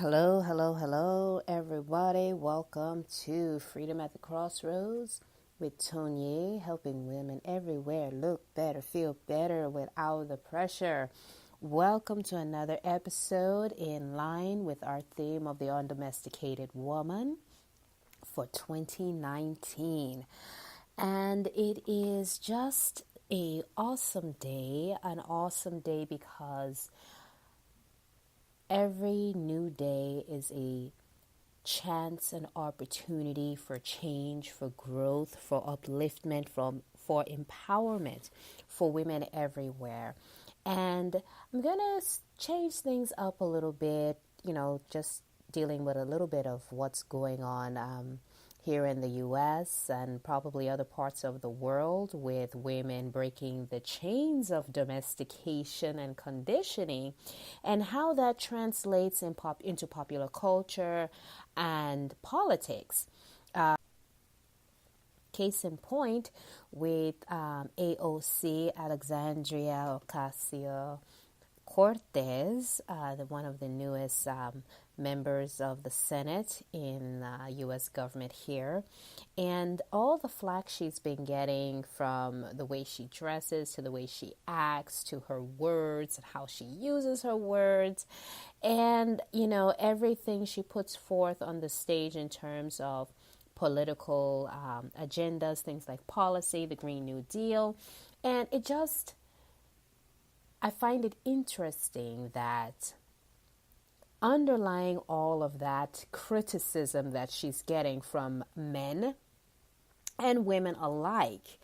Hello, hello, hello, everybody. Welcome to Freedom at the Crossroads with Tony, helping women everywhere look better, feel better without the pressure. Welcome to another episode in line with our theme of the undomesticated woman for 2019. And it is just an awesome day because every new day is a chance and opportunity for change, for growth, for upliftment, for empowerment for women everywhere. And I'm going to change things up a little bit, just dealing with a little bit of what's going on here in the U.S. and probably other parts of the world with women breaking the chains of domestication and conditioning, and how that translates into popular culture and politics. Case in point with AOC, Alexandria Ocasio-Cortez, one of the newest members of the Senate in U.S. government here, and all the flack she's been getting from the way she dresses to the way she acts to her words and how she uses her words, and everything she puts forth on the stage in terms of political agendas, things like policy, the Green New Deal. And I find it interesting that underlying all of that criticism that she's getting from men and women alike,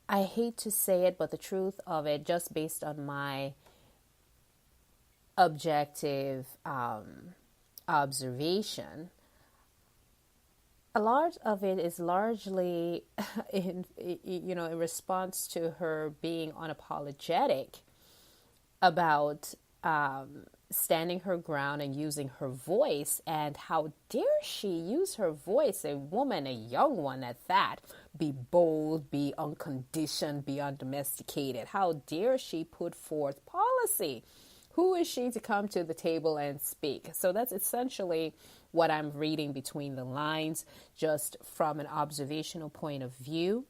I hate to say it, but the truth of it, just based on my objective observation, a lot of it is largely in response to her being unapologetic about standing her ground and using her voice. And how dare she use her voice, a woman, a young one at that, be bold, be unconditioned, be undomesticated. How dare she put forth policy? Who is she to come to the table and speak? So that's essentially what I'm reading between the lines, just from an observational point of view.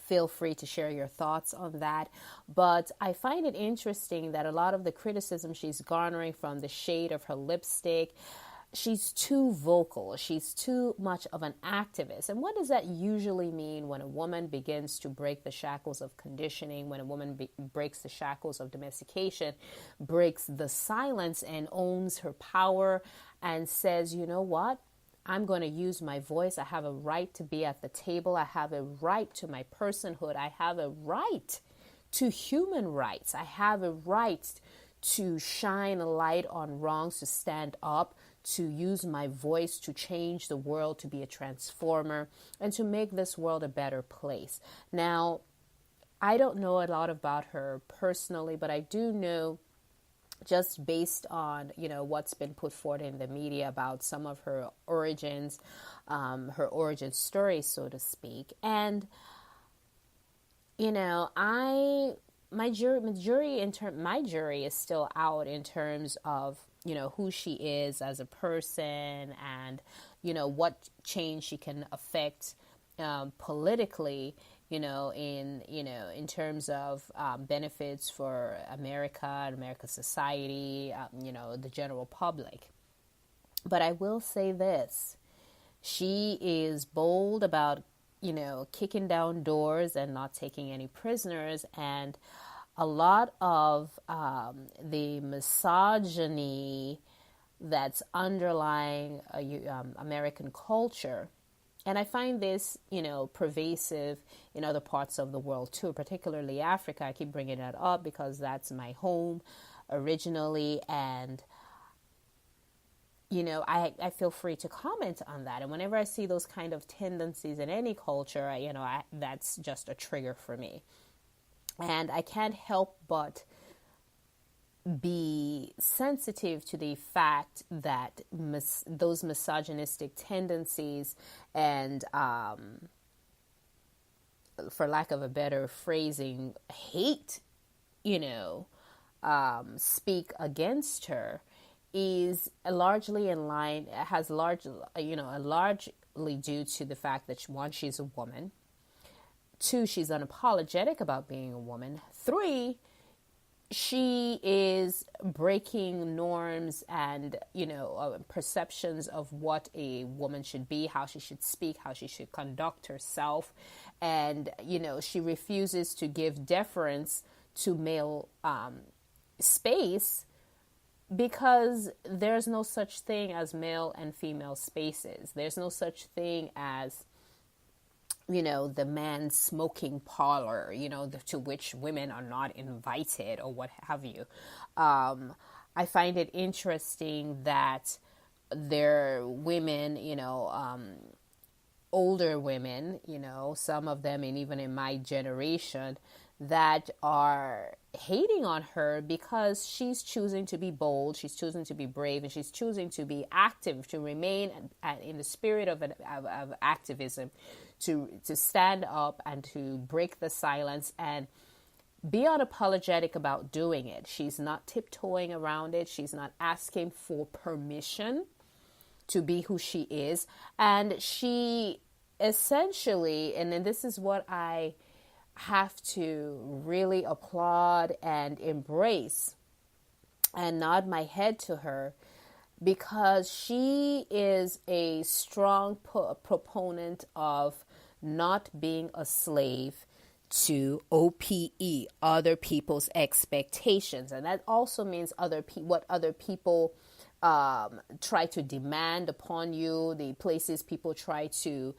Feel free to share your thoughts on that. But I find it interesting that a lot of the criticism she's garnering from the shade of her lipstick, she's too vocal. She's too much of an activist. And what does that usually mean when a woman begins to break the shackles of conditioning, when a woman breaks the shackles of domestication, breaks the silence and owns her power and says, you know what? I'm going to use my voice. I have a right to be at the table. I have a right to my personhood. I have a right to human rights. I have a right to shine a light on wrongs, to stand up, to use my voice to change the world, to be a transformer, and to make this world a better place. Now, I don't know a lot about her personally, but I do know, just based on what's been put forward in the media about some of her origins, her origin story, so to speak. And my jury is still out in terms of who she is as a person, and what change she can affect politically, in terms of benefits for America and America's society, the general public. But I will say this: she is bold about kicking down doors and not taking any prisoners, and a lot of the misogyny that's underlying American culture. And I find this, pervasive in other parts of the world too, particularly Africa. I keep bringing that up because that's my home originally. And, I feel free to comment on that. And whenever I see those kind of tendencies in any culture, that's just a trigger for me. And I can't help but be sensitive to the fact that those misogynistic tendencies and, for lack of a better phrasing, hate, speak against her is largely in line, has largely due to the fact that one, she's a woman. Two, she's unapologetic about being a woman. Three, she is breaking norms and perceptions of what a woman should be, how she should speak, how she should conduct herself. And she refuses to give deference to male space, because there's no such thing as male and female spaces. There's no such thing as the man's smoking parlor, to which women are not invited or what have you. I find it interesting that there are women, older women, some of them, and even in my generation, that are hating on her because she's choosing to be bold, she's choosing to be brave, and she's choosing to be active, to remain in the spirit of activism, to stand up and to break the silence and be unapologetic about doing it. She's not tiptoeing around it. She's not asking for permission to be who she is. And she essentially, and then this is what I have to really applaud and embrace and nod my head to her, because she is a strong proponent of not being a slave to O.P.E, other people's expectations. And that also means what other people try to demand upon you, the places people try to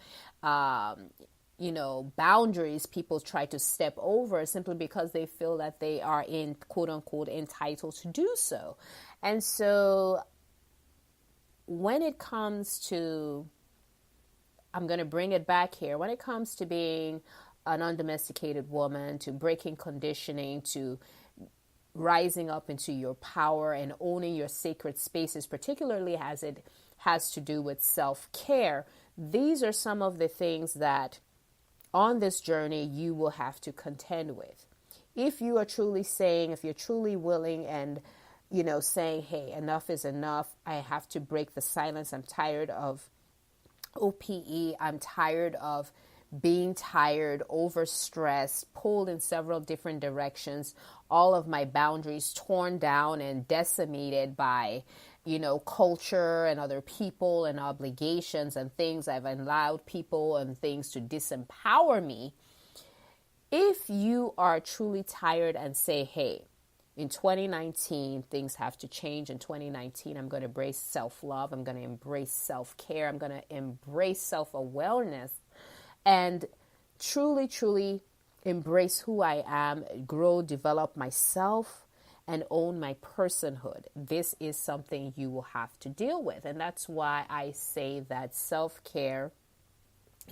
boundaries people try to step over simply because they feel that they are in quote unquote entitled to do so. And so when it comes to, I'm going to bring it back here, when it comes to being an undomesticated woman, to breaking conditioning, to rising up into your power and owning your sacred spaces, particularly as it has to do with self-care, these are some of the things that on this journey you will have to contend with. If you are truly saying, if you're truly willing and saying, hey, enough is enough, I have to break the silence, I'm tired of O.P.E, I'm tired of being tired, overstressed, pulled in several different directions, all of my boundaries torn down and decimated by culture and other people and obligations and things. I've allowed people and things to disempower me. If you are truly tired and say, hey, in 2019, things have to change. In 2019, I'm going to embrace self-love. I'm going to embrace self-care. I'm going to embrace self-awareness and truly, truly embrace who I am, grow, develop myself, and own my personhood. This is something you will have to deal with. And that's why I say that self-care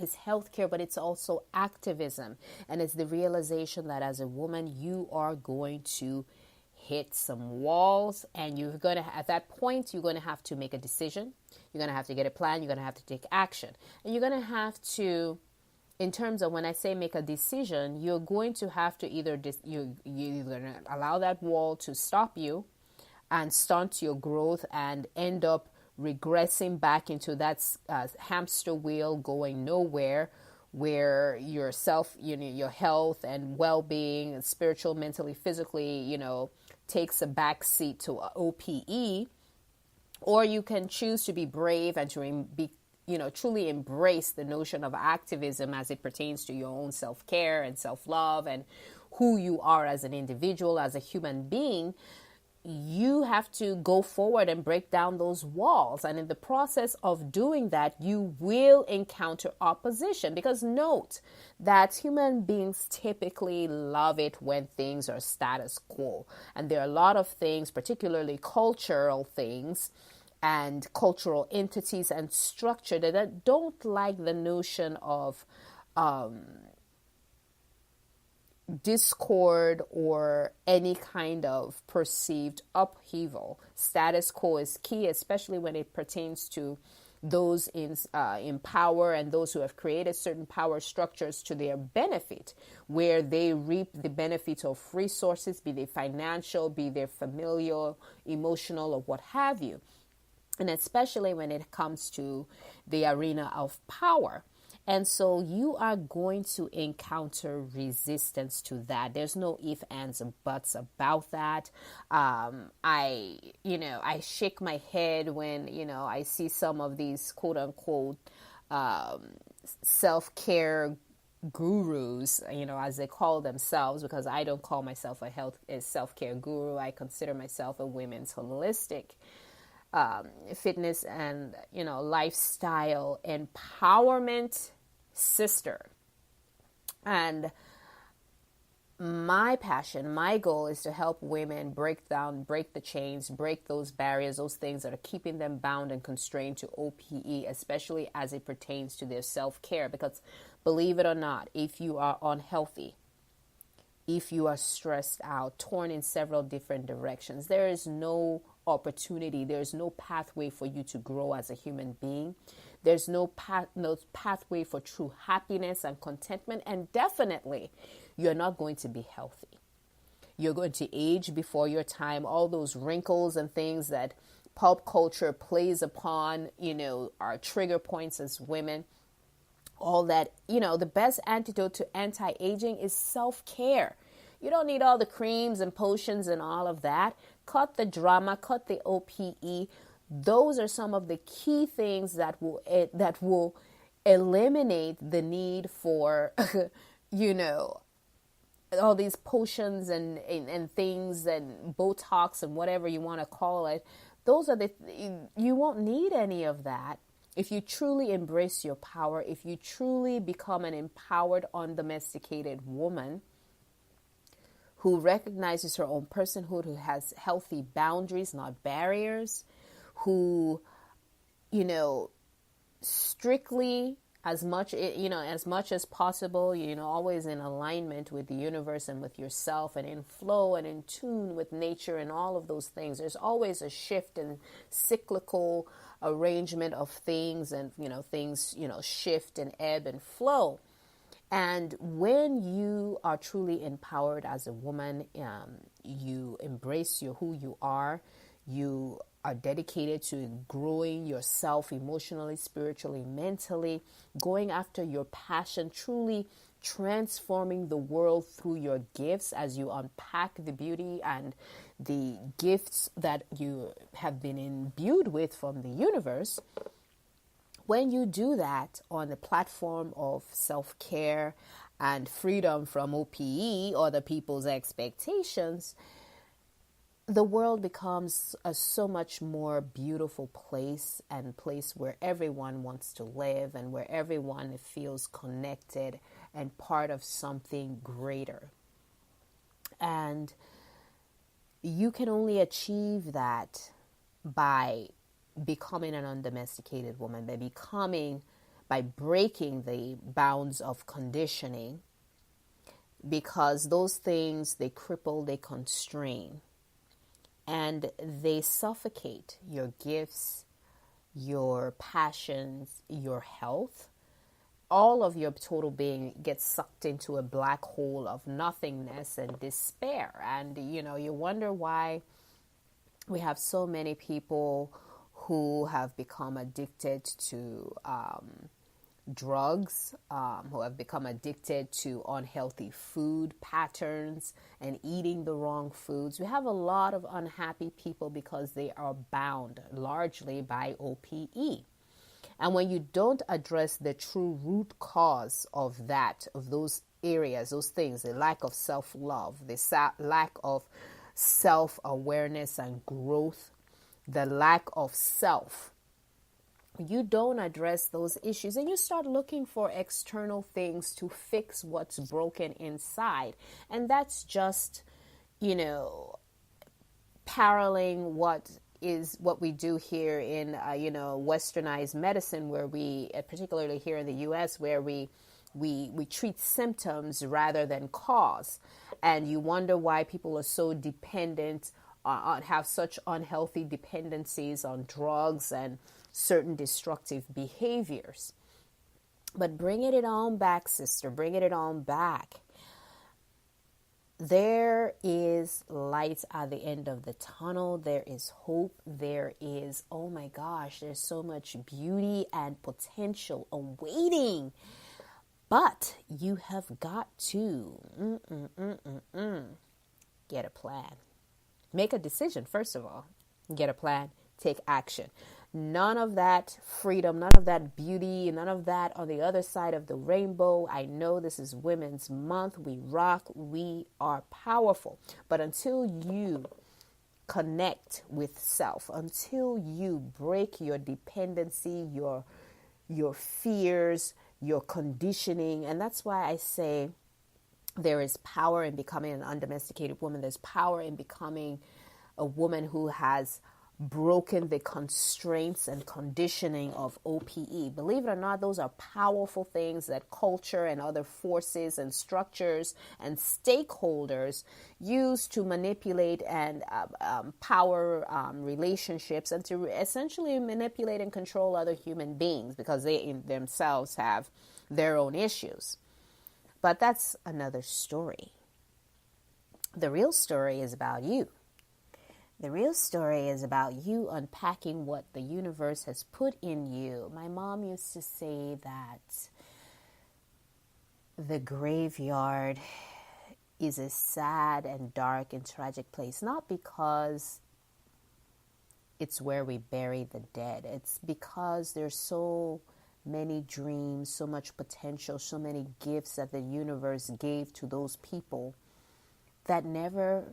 is healthcare, but it's also activism. And it's the realization that as a woman, you are going to hit some walls, and you're going to, at that point, you're going to have to make a decision. You're going to have to get a plan. You're going to have to take action. And you're going to have to, in terms of when I say make a decision, you're going to have to either, you're going to allow that wall to stop you and stunt your growth and end up regressing back into that hamster wheel going nowhere, where your your health and well-being, spiritual, mentally, physically, takes a back seat to O.P.E. Or you can choose to be brave and to be truly embrace the notion of activism as it pertains to your own self-care and self-love and who you are as an individual, as a human being. You have to go forward and break down those walls. And in the process of doing that, you will encounter opposition, because note that human beings typically love it when things are status quo. And there are a lot of things, particularly cultural things, and cultural entities and structure that don't like the notion of discord or any kind of perceived upheaval. Status quo is key, especially when it pertains to those in power and those who have created certain power structures to their benefit, where they reap the benefit of resources, be they financial, be they familial, emotional, or what have you. And especially when it comes to the arena of power. And so you are going to encounter resistance to that. There's no ifs, ands, or buts about that. I shake my head when, I see some of these quote unquote self-care gurus, as they call themselves, because I don't call myself a self-care guru. I consider myself a women's holistic fitness and lifestyle empowerment sister. And my passion, my goal is to help women break the chains, break those barriers, those things that are keeping them bound and constrained to O.P.E, especially as it pertains to their self-care. Because believe it or not, if you are unhealthy, if you are stressed out, torn in several different directions, there is no opportunity, there's no pathway for you to grow as a human being. There's no pathway for true happiness and contentment, and definitely you're not going to be healthy. You're going to age before your time. All those wrinkles and things that pulp culture plays upon, are trigger points as women. All that, the best antidote to anti-aging is self-care. You don't need all the creams and potions and all of that. Cut the drama, cut the O.P.E. Those are some of the key things that will eliminate the need for, all these potions and things and Botox and whatever you want to call it. Those are you won't need any of that. If you truly embrace your power, if you truly become an empowered, undomesticated woman who recognizes her own personhood, who has healthy boundaries, not barriers, who, strictly as much as possible, always in alignment with the universe and with yourself and in flow and in tune with nature and all of those things. There's always a shift and cyclical arrangement of things, and, things, shift and ebb and flow. And when you are truly empowered as a woman, you embrace who you are. You are dedicated to growing yourself emotionally, spiritually, mentally, going after your passion, truly transforming the world through your gifts as you unpack the beauty and the gifts that you have been imbued with from the universe. When you do that on the platform of self-care and freedom from O.P.E, other people's expectations, the world becomes a so much more beautiful place, and place where everyone wants to live and where everyone feels connected and part of something greater. And you can only achieve that by becoming an undomesticated woman, by breaking the bounds of conditioning, because those things, they cripple, they constrain, and they suffocate your gifts, your passions, your health. All of your total being gets sucked into a black hole of nothingness and despair. And, you wonder why we have so many people who have become addicted to drugs, who have become addicted to unhealthy food patterns and eating the wrong foods. We have a lot of unhappy people because they are bound largely by O.P.E. And when you don't address the true root cause of those areas, those things, the lack of self-love, the lack of self-awareness and growth, the lack of self, you don't address those issues, and you start looking for external things to fix what's broken inside. And that's just, paralleling what we do here in, westernized medicine, where we, particularly here in the U.S., where we treat symptoms rather than cause. And you wonder why people are so dependent have such unhealthy dependencies on drugs and certain destructive behaviors. But bringing it on back, sister, bringing it on back. There is light at the end of the tunnel. There is hope. There is, oh my gosh, there's so much beauty and potential awaiting. But you have got to get a plan. Make a decision, first of all. Get a plan. Take action. None of that freedom, none of that beauty, none of that on the other side of the rainbow. I know this is Women's Month. We rock. We are powerful. But until you connect with self, until you break your dependency, your fears, your conditioning, and that's why I say there is power in becoming an undomesticated woman. There's power in becoming a woman who has broken the constraints and conditioning of O.P.E. Believe it or not, those are powerful things that culture and other forces and structures and stakeholders use to manipulate and power relationships and to essentially manipulate and control other human beings because they in themselves have their own issues. But that's another story. The real story is about you. The real story is about you unpacking what the universe has put in you. My mom used to say that the graveyard is a sad and dark and tragic place, not because it's where we bury the dead. It's because there's so many dreams, so much potential, so many gifts that the universe gave to those people that never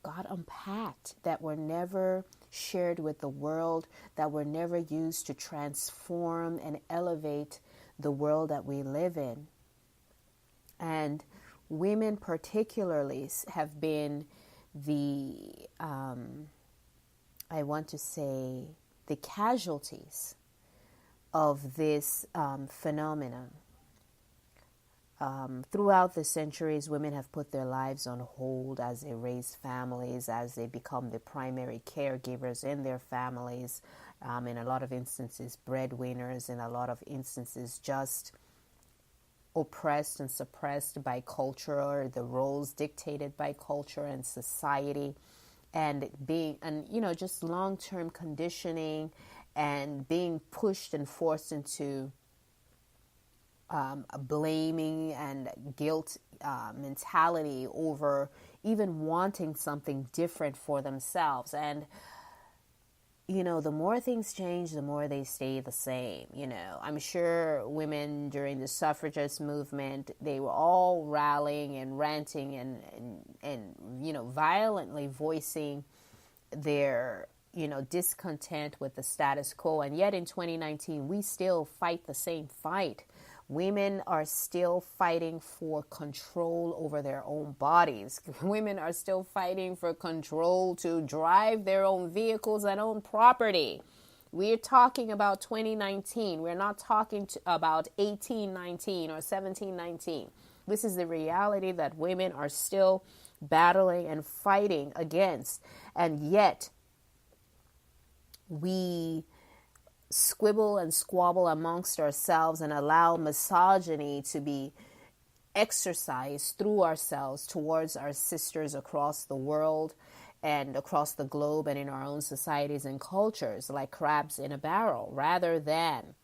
got unpacked, that were never shared with the world, that were never used to transform and elevate the world that we live in. And women particularly have been the, I want to say, the casualties of this phenomenon. Throughout the centuries, women have put their lives on hold as they raise families, as they become the primary caregivers in their families. In a lot of instances, breadwinners. In a lot of instances, just oppressed and suppressed by culture or the roles dictated by culture and society, and just long-term conditioning and being pushed and forced into blaming and guilt mentality over even wanting something different for themselves. And, the more things change, the more they stay the same. I'm sure women during the suffragist movement, they were all rallying and ranting and violently voicing their discontent with the status quo. And yet in 2019, we still fight the same fight. Women are still fighting for control over their own bodies. Women are still fighting for control to drive their own vehicles and own property. We're talking about 2019. We're not talking about 1819 or 1719. This is the reality that women are still battling and fighting against. And yet, we squibble and squabble amongst ourselves and allow misogyny to be exercised through ourselves towards our sisters across the world and across the globe and in our own societies and cultures like crabs in a barrel, rather than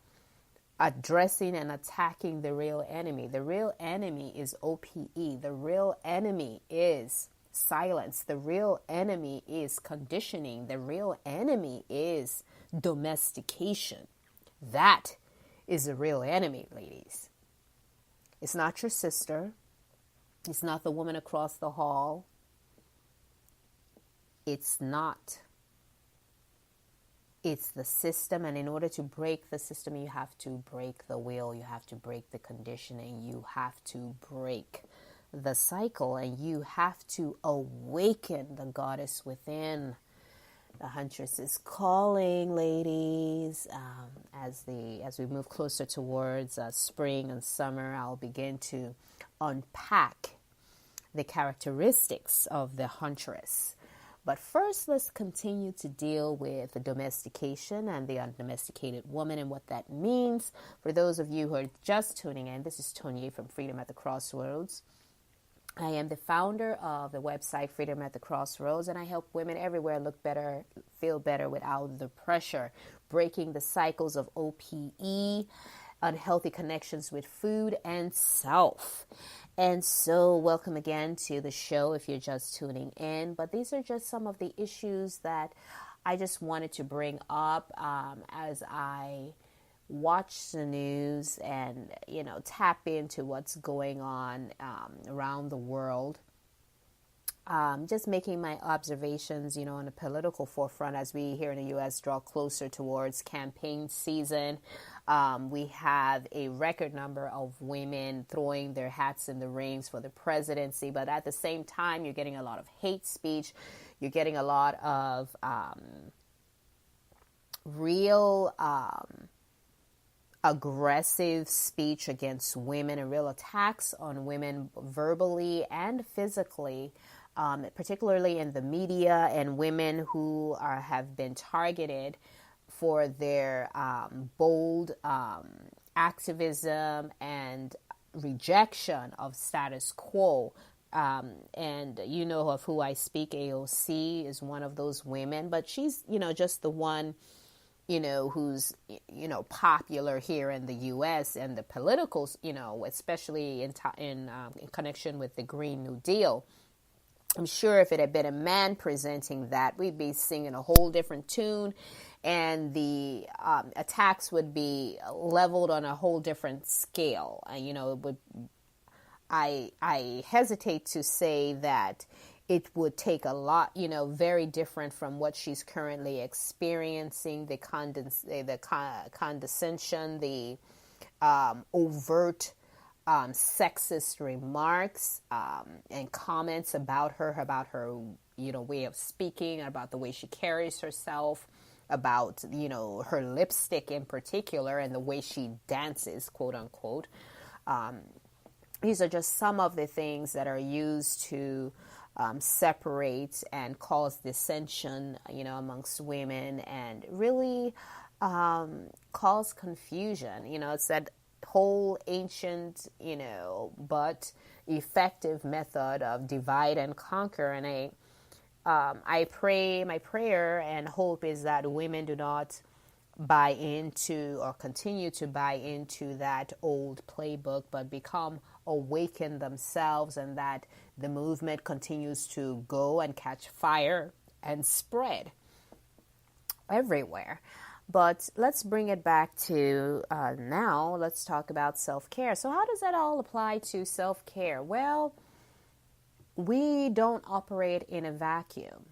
addressing and attacking the real enemy. The real enemy is O.P.E. The real enemy is silence. The real enemy is conditioning. The real enemy is domestication. That is the real enemy, ladies. It's not your sister. It's not the woman across the hall. It's not. It's the system. And in order to break the system, you have to break the will. You have to break the conditioning. You have to break the cycle, and you have to awaken the goddess within. The huntress is calling, ladies. As we move closer towards spring and summer, I'll begin to unpack the characteristics of the huntress. But first, let's continue to deal with the domestication and the undomesticated woman and what that means. For those of you who are just tuning in, this is Tony from Freedom at the Crossroads. I am the founder of the website Freedom at the Crossroads, and I help women everywhere look better, feel better without the pressure, breaking the cycles of O.P.E, unhealthy connections with food and self. And so welcome again to the show if you're just tuning in. But these are just some of the issues that I just wanted to bring up as I watch the news and, tap into what's going on around the world. Just making my observations, on the political forefront as we here in the U.S. draw closer towards campaign season. We have a record number of women throwing their hats in the rings for the presidency, but at the same time, you're getting a lot of hate speech. You're getting a lot of real aggressive speech against women and real attacks on women verbally and physically. Particularly in the media, and women who have been targeted for their bold activism and rejection of status quo. And you know of who I speak. AOC is one of those women, but she's, just the one, who's, popular here in the U.S. and the politicals, especially in connection with the Green New Deal. I'm sure if it had been a man presenting that, we'd be singing a whole different tune, and the attacks would be leveled on a whole different scale. It would. I hesitate to say that it would take a lot, very different from what she's currently experiencing, the condescension, the overt sexist remarks and comments about her, way of speaking, about the way she carries herself, about, her lipstick in particular and the way she dances, quote unquote. These are just some of the things that are used to separate and cause dissension, amongst women, and really cause confusion. It's that whole ancient, but effective method of divide and conquer. And I pray, my prayer and hope is that women do not buy into or continue to buy into that old playbook, but become awakened themselves, and that the movement continues to go and catch fire and spread everywhere. But let's bring it back to now. Let's talk about self-care. So how does that all apply to self-care? Well, we don't operate in a vacuum.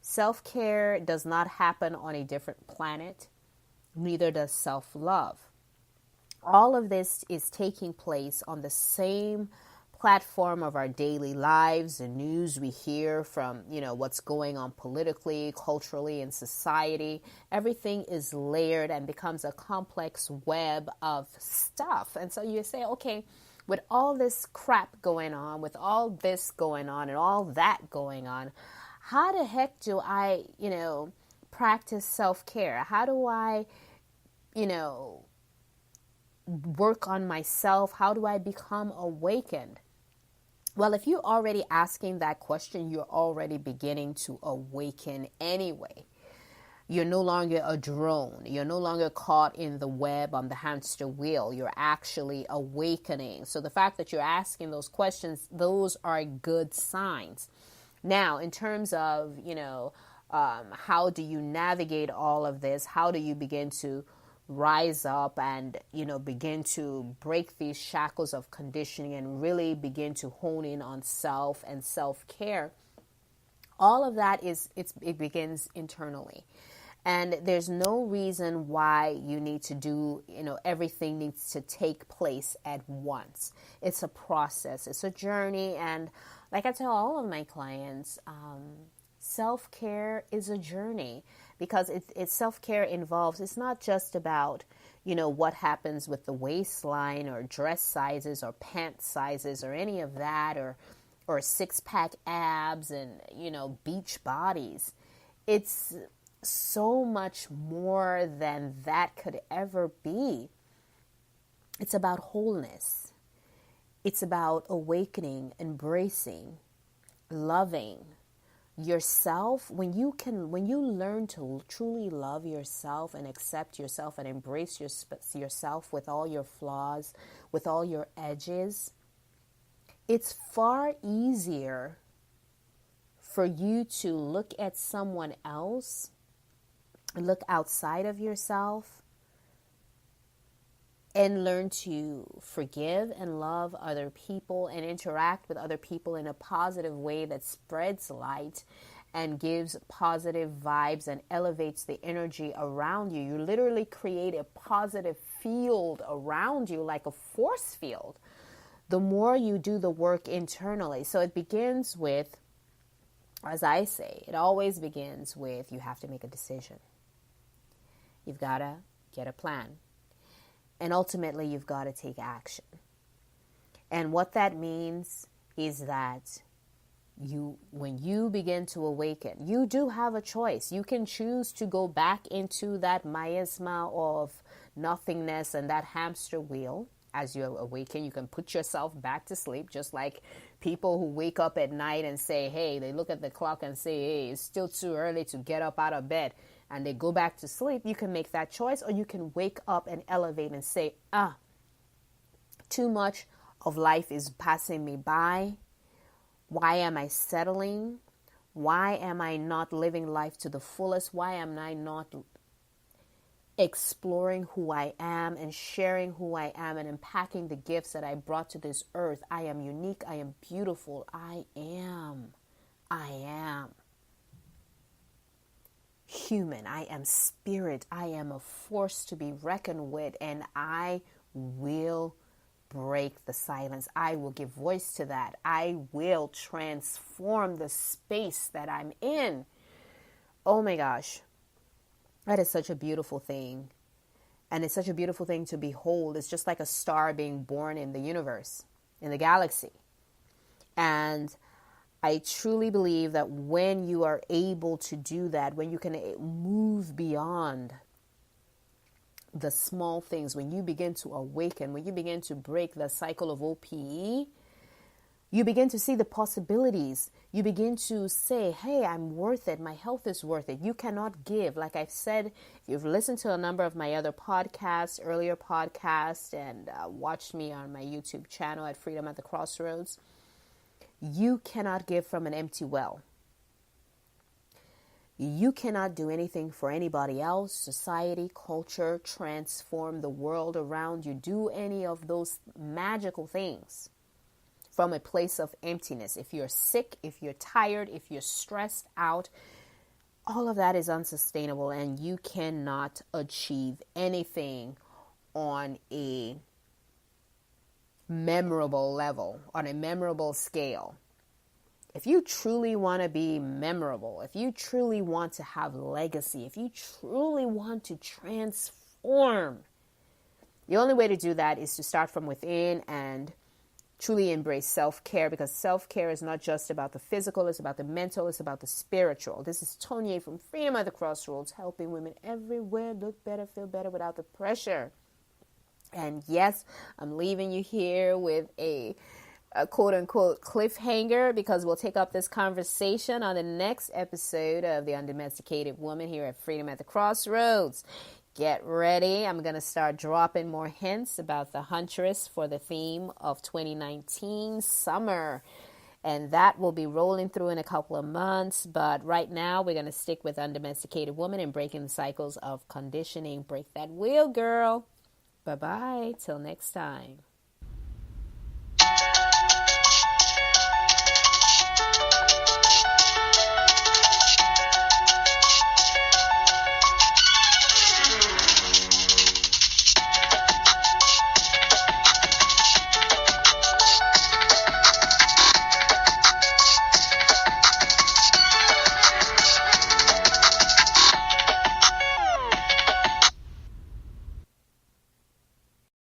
Self-care does not happen on a different planet. Neither does self-love. All of this is taking place on the same platform of our daily lives, the news we hear from, what's going on politically, culturally, in society. Everything is layered and becomes a complex web of stuff. And so you say, okay, with all this crap going on, with all this going on and all that going on, how the heck do I, practice self-care? How do I, work on myself? How do I become awakened? Well, if you're already asking that question, you're already beginning to awaken anyway. You're no longer a drone. You're no longer caught in the web on the hamster wheel. You're actually awakening. So the fact that you're asking those questions, those are good signs. Now, in terms of, how do you navigate all of this? How do you begin to rise up and, begin to break these shackles of conditioning and really begin to hone in on self and self-care? All of that it begins internally. And there's no reason why you need to do, everything needs to take place at once. It's a process. It's a journey. And like I tell all of my clients, self-care is a journey, because it's self-care involves, it's not just about, what happens with the waistline or dress sizes or pant sizes or any of that, or or six-pack abs and, beach bodies. It's so much more than that could ever be. It's about wholeness. It's about awakening, embracing, loving yourself. When you learn to truly love yourself and accept yourself and embrace yourself with all your flaws, with all your edges, it's far easier for you to look at someone else, look outside of yourself, and learn to forgive and love other people and interact with other people in a positive way that spreads light and gives positive vibes and elevates the energy around you. You literally create a positive field around you, like a force field, the more you do the work internally. So it begins with, as I say, it always begins with, you have to make a decision. You've got to get a plan. And ultimately, you've got to take action. And what that means is that when you begin to awaken, you do have a choice. You can choose to go back into that miasma of nothingness and that hamster wheel. As you awaken, you can put yourself back to sleep, just like people who wake up at night and say, hey, they look at the clock and say, hey, it's still too early to get up out of bed, and they go back to sleep. You can make that choice, or you can wake up and elevate and say, too much of life is passing me by. Why am I settling? Why am I not living life to the fullest? Why am I not exploring who I am and sharing who I am and unpacking the gifts that I brought to this earth? I am unique. I am beautiful. I am human. I am spirit. I am a force to be reckoned with, and I will break the silence. I will give voice to that. I will transform the space that I'm in. Oh my gosh. That is such a beautiful thing. And it's such a beautiful thing to behold. It's just like a star being born in the universe, in the galaxy. And I truly believe that when you are able to do that, when you can move beyond the small things, when you begin to awaken, when you begin to break the cycle of O.P.E, you begin to see the possibilities. You begin to say, hey, I'm worth it. My health is worth it. You cannot give. Like I've said, if you've listened to a number of my other podcasts, earlier podcasts, and watched me on my YouTube channel at Freedom at the Crossroads, you cannot give from an empty well. You cannot do anything for anybody else, society, culture, transform the world around you, do any of those magical things from a place of emptiness. If you're sick, if you're tired, if you're stressed out, all of that is unsustainable, and you cannot achieve anything on a memorable level, on a memorable scale. If you truly want to be memorable, if you truly want to have legacy, if you truly want to transform, the only way to do that is to start from within and truly embrace self-care, because self-care is not just about the physical, it's about the mental, it's about the spiritual. This is Tonya from Freedom at the Crossroads, helping women everywhere look better, feel better without the pressure. And yes, I'm leaving you here with a quote-unquote cliffhanger, because we'll take up this conversation on the next episode of The Undomesticated Woman here at Freedom at the Crossroads. Get ready. I'm going to start dropping more hints about the Huntress for the theme of 2019 summer. And that will be rolling through in a couple of months. But right now, we're going to stick with Undomesticated Woman and breaking the cycles of conditioning. Break that wheel, girl. Bye-bye. Till next time.